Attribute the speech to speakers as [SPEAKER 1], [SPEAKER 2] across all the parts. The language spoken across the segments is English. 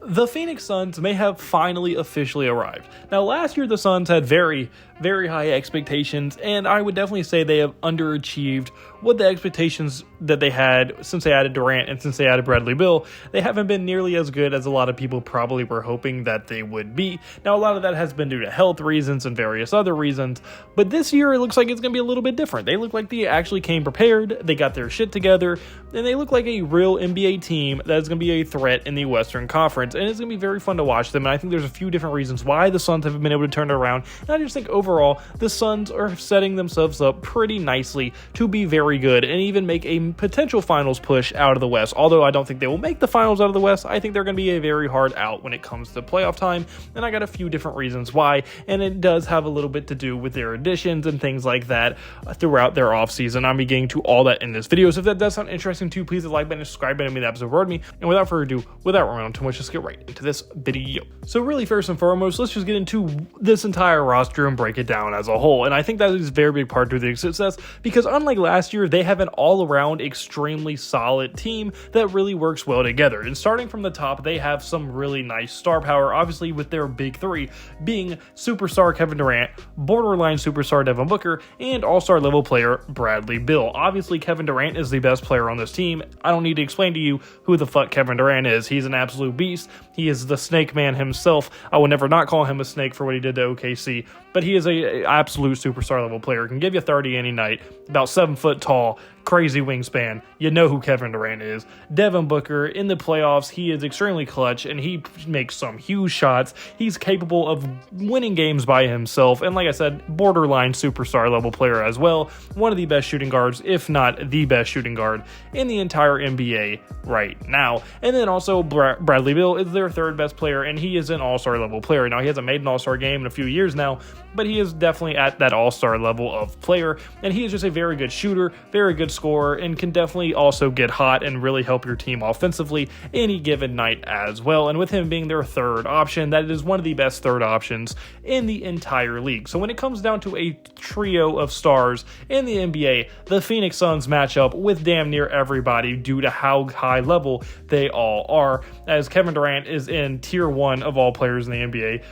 [SPEAKER 1] The Phoenix Suns may have finally officially arrived. Now, last year the Suns had very, very high expectations, and I would definitely say they have underachieved what the expectations that they had since they added Durant and since they added Bradley Beal. They haven't been nearly as good as a lot of people probably were hoping that they would be. Now, a lot of that has been due to health reasons and various other reasons, but this year it looks like it's going to be a little bit different. They look like they actually came prepared, they got their shit together, and they look like a real NBA team that's going to be a threat in the Western Conference, and it's going to be very fun to watch them. And I think there's a few different reasons why the Suns haven't been able to turn it around, and I just think overall the Suns are setting themselves up pretty nicely to be very good and even make a potential finals push out of the West. Although I don't think they will make the finals out of the West, I think they're going to be a very hard out when it comes to playoff time, and I got a few different reasons why, and it does have a little bit to do with their additions and things like that throughout their offseason. I'm getting to all that in this video, so if that does sound interesting to you, please hit the like button and subscribe button to make the episode reward me. And without further ado, without running on too much, let's get right into this video. So really, first and foremost, let's just get into this entire roster and break it down as a whole. And I think that is a very big part to the success, because unlike last year, they have an all-around extremely solid team that really works well together. And starting from the top, they have some really nice star power, obviously with their big three being superstar Kevin Durant, borderline superstar Devin Booker, and all-star level player Bradley Beal. Obviously, Kevin Durant is the best player on this team. I don't need to explain to you who the fuck Kevin Durant is. He's an absolute beast. He is the snake man himself. I will never not call him a snake for what he did to OKC, but he is a absolute superstar level player. Can give you 30 any night, about 7 foot tall, crazy wingspan. You know who Kevin Durant is. Devin Booker, in the playoffs, he is extremely clutch, and he makes some huge shots. He's capable of winning games by himself, and like I said, borderline superstar level player as well. One of the best shooting guards, if not the best shooting guard in the entire NBA right now. And then also Bradley Beal is their third best player, and he is an all-star level player. Now, he hasn't made an all-star game in a few years now, but he is definitely at that all-star level of player, and he is just a very good shooter, very good scorer, and can definitely also get hot and really help your team offensively any given night as well. And with him being their third option, that is one of the best third options in the entire league. So when it comes down to a trio of stars in the NBA, the Phoenix Suns match up with damn near everybody due to how high level they all are, as Kevin Durant is in tier 1 of all players in the NBA.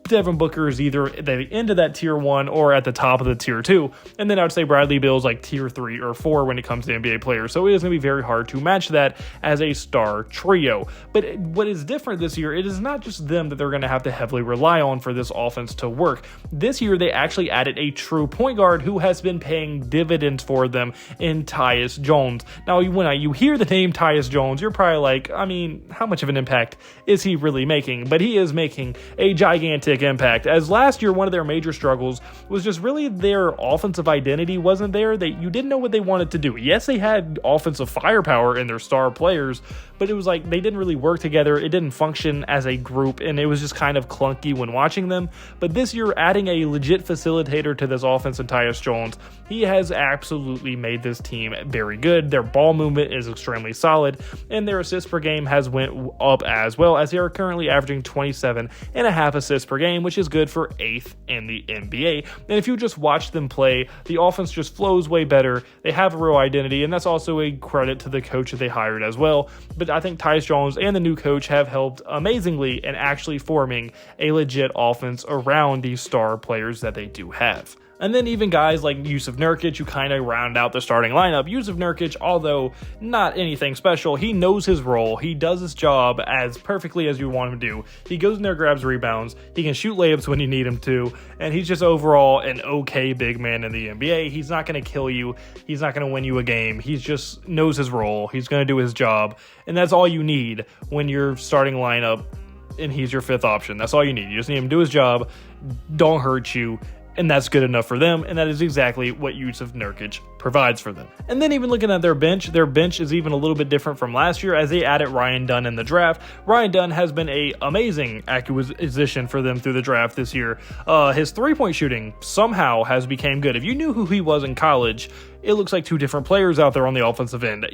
[SPEAKER 1] Devin Booker is either at the end of that tier 1 or at the top of the tier 2. And then I would say Bradley Beal is like tier 3 or 4 when it comes to NBA players. So it is going to be very hard to match that as a star trio. But what is different this year, it is not just them that they're going to have to heavily rely on for this offense to work. This year, they actually added a true point guard who has been paying dividends for them in Tyus Jones. Now, when you hear the name Tyus Jones, you're probably like, I mean, how much of an impact is he really making? But he is making a gigantic impact, as last year one of their major struggles was just really their offensive identity wasn't there. You didn't know what they wanted to do. Yes, they had offensive firepower in their star players, but it was like they didn't really work together. It didn't function as a group, and it was just kind of clunky when watching them. But this year, adding a legit facilitator to this offense in Tyus Jones, he has absolutely made this team very good. Their ball movement is extremely solid, and their assists per game has went up as well, as they are currently averaging 27.5 assists per game, which is good for 8th in the NBA. And if you just watch them play, the offense just flows way better. They have a real identity, and that's also a credit to the coach that they hired as well. But I think Tyus Jones and the new coach have helped amazingly in actually forming a legit offense around these star players that they do have. And then even guys like Jusuf Nurkic, who kind of round out the starting lineup. Jusuf Nurkic, although not anything special, he knows his role. He does his job as perfectly as you want him to do. He goes in there, grabs rebounds. He can shoot layups when you need him to. And he's just overall an okay big man in the NBA. He's not going to kill you. He's not going to win you a game. He just knows his role. He's going to do his job. And that's all you need when you're starting lineup and he's your 5th option. That's all you need. You just need him to do his job. Don't hurt you. And that's good enough for them, and that is exactly what Jusuf Nurkic provides for them. And then even looking at their bench is even a little bit different from last year, as they added Ryan Dunn in the draft. Ryan Dunn has been an amazing acquisition for them through the draft this year. His three-point shooting somehow has become good. If you knew who he was in college, it looks like two different players out there on the offensive end.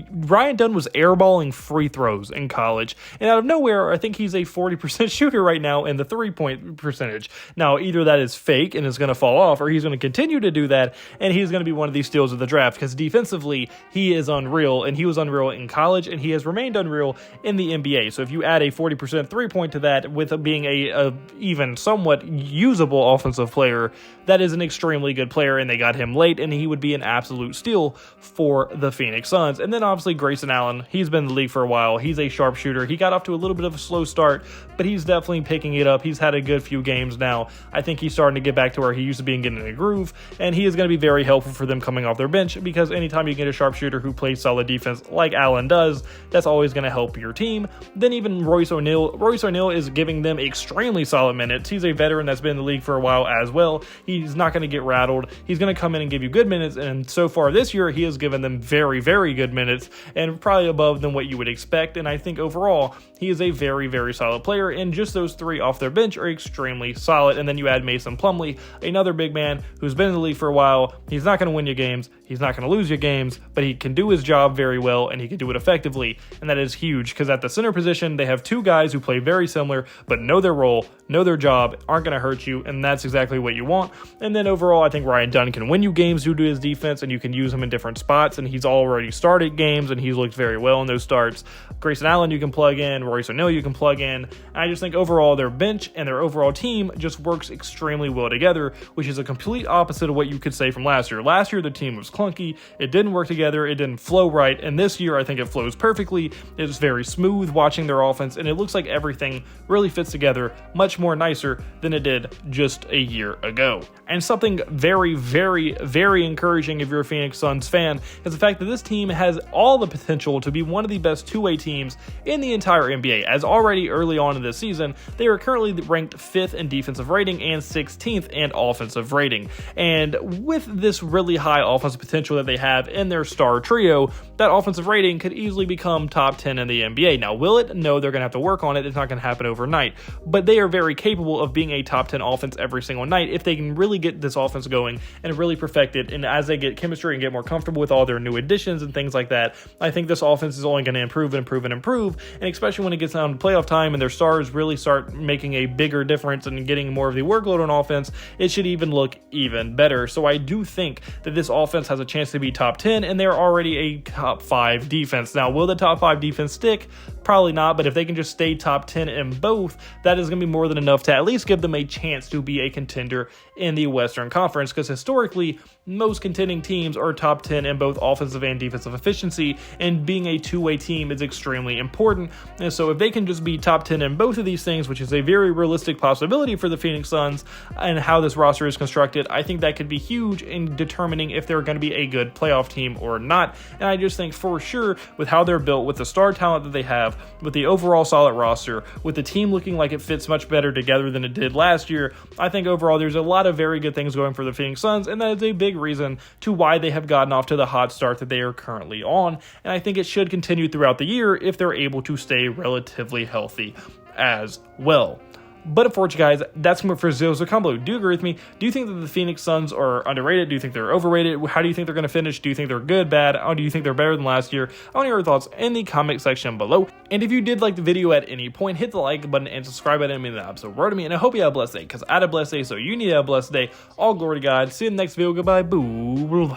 [SPEAKER 1] Ryan Dunn was airballing free throws in college, and out of nowhere, I think he's a 40% shooter right now in the three-point percentage. Now, either that is fake and is going to fall off, or he's going to continue to do that, and he's going to be one of these steal steals of the draft, because defensively, he is unreal, and he was unreal in college, and he has remained unreal in the NBA. So if you add a 40% three-point to that, with being a even somewhat usable offensive player, that is an extremely good player, and they got him late, and he would be an absolute steal for the Phoenix Suns. And then obviously Grayson Allen, he's been in the league for a while. He's a sharpshooter. He got off to a little bit of a slow start, but he's definitely picking it up. He's had a good few games now. I think he's starting to get back to where he used to be and getting in a groove, and he is going to be very helpful for them coming off their bench, because anytime you get a sharpshooter who plays solid defense like Allen does, that's always going to help your team. Then even Royce O'Neal is giving them extremely solid minutes. He's a veteran that's been in the league for a while as well. He's not going to get rattled. He's going to come in and give you good minutes, and so far this year, he has given them very, very good minutes, and probably above than what you would expect. And I think overall, he is a very, very solid player, and just those three off their bench are extremely solid. And then you add Mason Plumlee, another big man who's been in the league for a while. He's not going to win you games. He's not going to lose you games, but he can do his job very well, and he can do it effectively. And that is huge, because at the center position, they have two guys who play very similar, but know their role, know their job, aren't going to hurt you, and that's exactly what you want. And then overall, I think Ryan Dunn can win you games due to his defense, and you can use him in different spots, and he's already started games, and he's looked very well in those starts. Grayson Allen you can plug in, Royce O'Neal you can plug in, and I just think overall their bench and their overall team just works extremely well together, which is a complete opposite of what you could say from last year. Last year the team was clunky, it didn't work together, it didn't flow right, and this year I think it flows perfectly. It's very smooth watching their offense, and it looks like everything really fits together much more nicer than it did just a year ago. And something very, very, very encouraging if you're a Phoenix Suns fan is the fact that this team has all the potential to be one of the best two-way teams in the entire NBA, as already early on in this season, they are currently ranked 5th in defensive rating and 16th in offensive rating. And with this really high offensive potential that they have in their star trio, that offensive rating could easily become top 10 in the NBA. Now, will it? No, they're going to have to work on it. It's not going to happen overnight. But they are very capable of being a top 10 offense every single night if they can really get this offense going and really perfect it. And as they get chemistry and get more comfortable with all their new additions and things like that, I think this offense is only going to improve and improve and improve. And especially when it gets down to playoff time and their stars really start making a bigger difference and getting more of the workload on offense, it should even look even better. So I do think that this offense has a chance to be top 10, and they're already a top 5 defense. Now, will the top 5 defense stick? Probably not, but if they can just stay top 10 in both, that is going to be more than enough to at least give them a chance to be a contender in the Western Conference, because historically, most contending teams are top 10 in both offensive and defensive efficiency, and being a two-way team is extremely important. And so if they can just be top 10 in both of these things, which is a very realistic possibility for the Phoenix Suns and how this roster is constructed, I think that could be huge in determining if they're going to be a good playoff team or not. And I just think for sure, with how they're built, with the star talent that they have, with the overall solid roster, with the team looking like it fits much better together than it did last year, I think overall there's a lot of very good things going for the Phoenix Suns, and that is a big reason to why they have gotten off to the hot start that they are currently on. And I think it should continue throughout the year if they're able to stay relatively healthy as well. But unfortunately, guys, that's more for Zills or Combo. Do you agree with me? Do you think that the Phoenix Suns are underrated? Do you think they're overrated? How do you think they're going to finish? Do you think they're good, bad? Or do you think they're better than last year? I want to hear your thoughts in the comment section below. And if you did like the video at any point, hit the like button and subscribe button. It means the absolute word to me. And I hope you have a blessed day, because I had a blessed day, so you need to have a blessed day. All glory to God. See you in the next video. Goodbye. Boo.